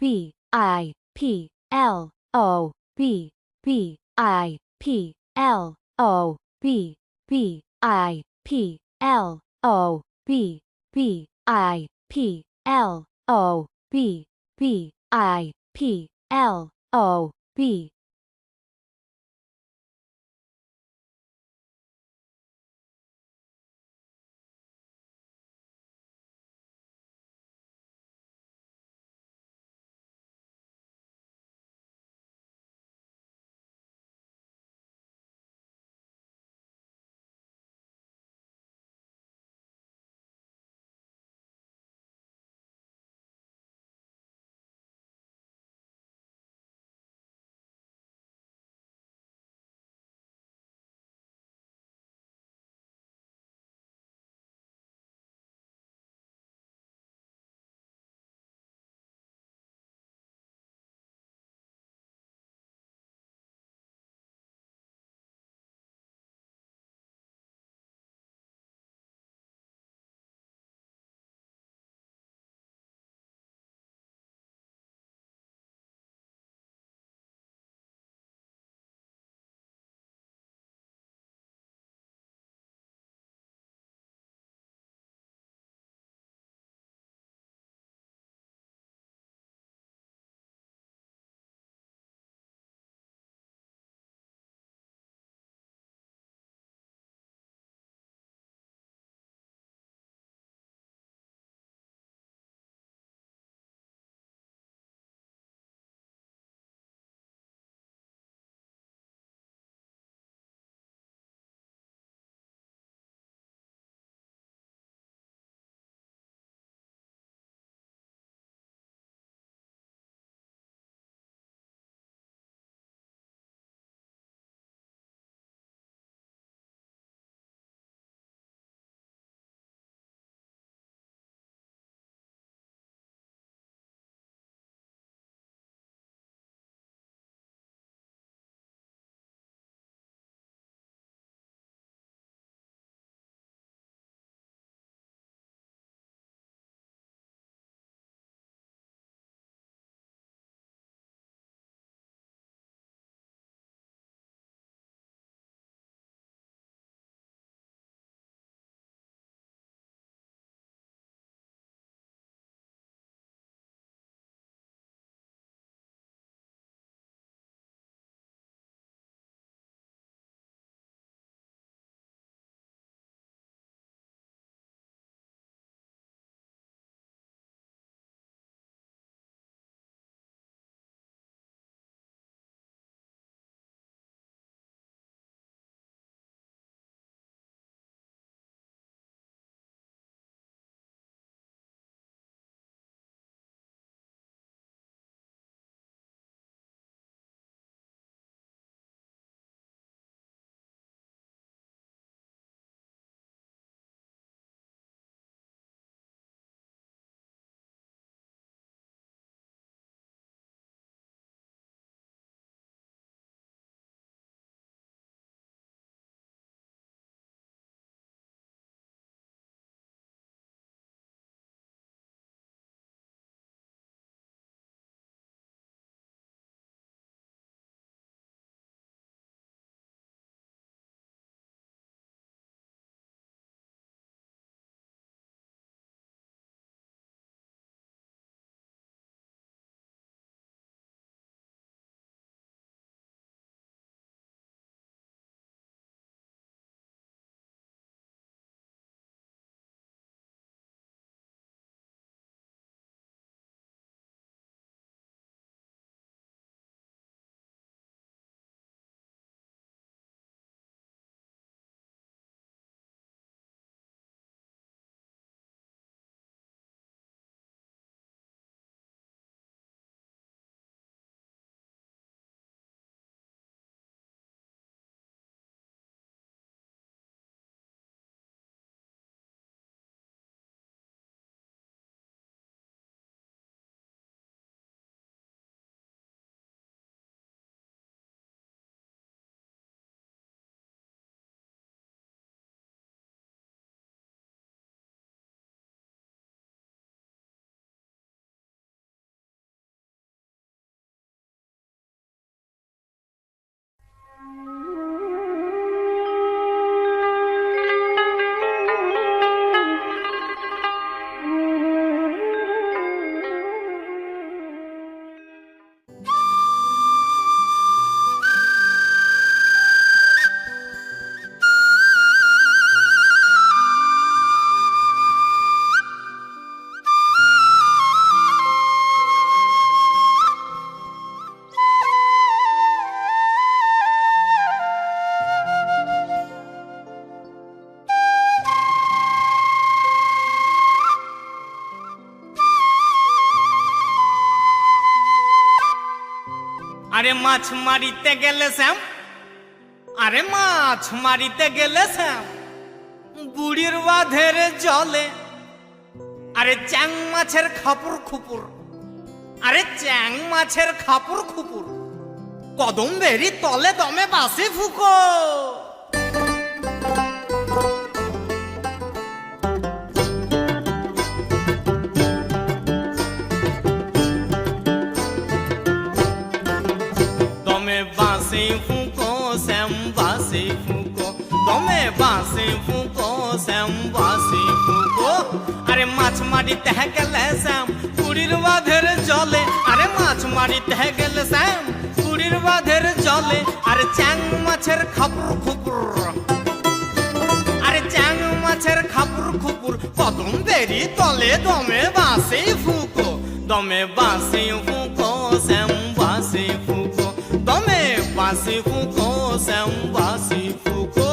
B I P L O B B I P L O B B I P L O B B I P L O B B I P L O B আরে মাছ মারিতে গেলে শ্যাম, আরে মাছ মারিতে গেলে শ্যাম বুড়ির বাঁধের জলে, আরে চ্যাং মাছের খাপুর খুপুর, আরে চ্যাং মাছের খাপুর খুপুর, কদম বেরি তলে দমে বাসি ফুকো। দমে বাসি ফুকো শ্যাম বাসি ফুকো, দমে বাসি ফুকো শ্যাম বাসি ফুকো। আরে মাছ মারিতে গেলে শ্যাম বুড়ির বাঁধের জলে, আরে মাছ মারিতে গেলে শ্যাম বুড়ির বাঁধের জলে, আরে চ্যাং মাছের খাপুর খুপুর, আরে চ্যাং মাছের খাপুর খুপুর, কদম বেরি তলে দমে বাসি ফুকো, দমে বাসি ফুকো শ্যাম বাসি ফুকো, দমে বাসি ফুকো শ্যাম বাসি ফুকো।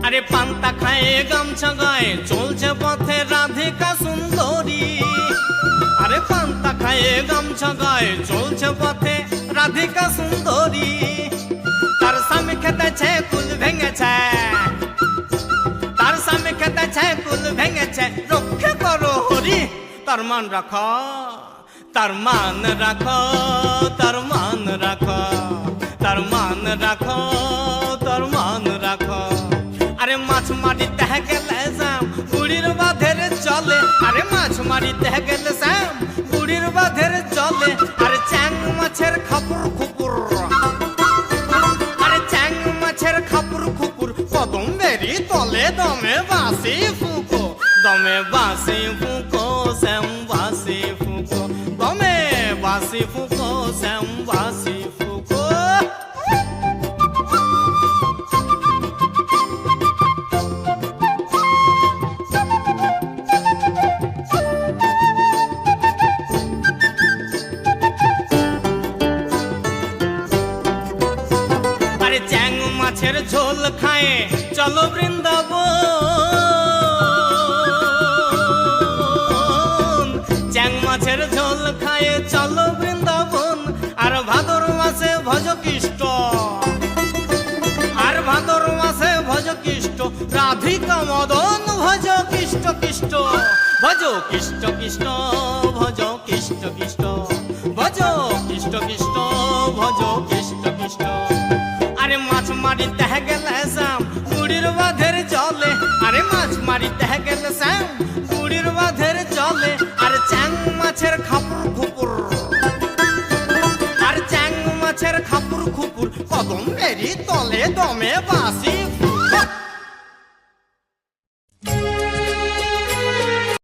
আরে পান্তা খায় গামছা গায়ে চলছে পথে রাধিকা সুন্দরী, আরে পান্তা খায় গামছা গায়ে চলছে পথে রাধিকা সুন্দরী, তার স্বামী খেতেছে কুল ভেঙেছে, তার স্বামী খেতেছে কুল ভেঙেছে, রক্ষা করো হরি তার মান রাখো, তার মান রাখো, তার মান রাখো, তার মান রাখো, তার মান রাখো। আরে মাছ মারিতে গেলে শ্যাম বুড়ির বাঁধের জলে, আরে মাছ মারিতে গেলে শ্যাম বুড়ির বাঁধের জলে, আরে চ্যাং মাছের খাপুর খুপুর, আরে চ্যাং মাছের খাপুর খুপুর, কদম বেরি তলে দমে বাসি ফুকো, দমে বাসি ফুকো শ্যাম বাসি ফুকো, দমে বাসি ফুকো শ্যাম বাসি ফুকো। আরে চ্যাং মাছের ঝোল খায় চলো বৃন্দাবন, চ্যাং মাছের ঝোল খায় চলো বৃন্দাবন, আর ভাদর মাসে ভজ কৃষ্ট, আর ভাদর মাসে ভজ কৃষ্ট, রাধিকা মদন ভজ কৃষ্ট কৃষ্ট, ভজ কৃষ্ট কৃষ্ট, ভজ কৃষ্ট কৃষ্ট, ভজ কৃষ্ট কৃষ্ট, ভজ কৃষ্ট কৃষ্ট। আরে মাছ মারিতে গেলে শ্যাম বুড়ির বাঁধের জলে, আরে মাছ মারিতে গেলে শ্যাম বুড়ির বাঁধের জলে, আরে চ্যাং মাছের খাপুর খুপুর, আর চ্যাং মাছের খাপুর খুপুর, কদম বেরি তলে দমে বাসি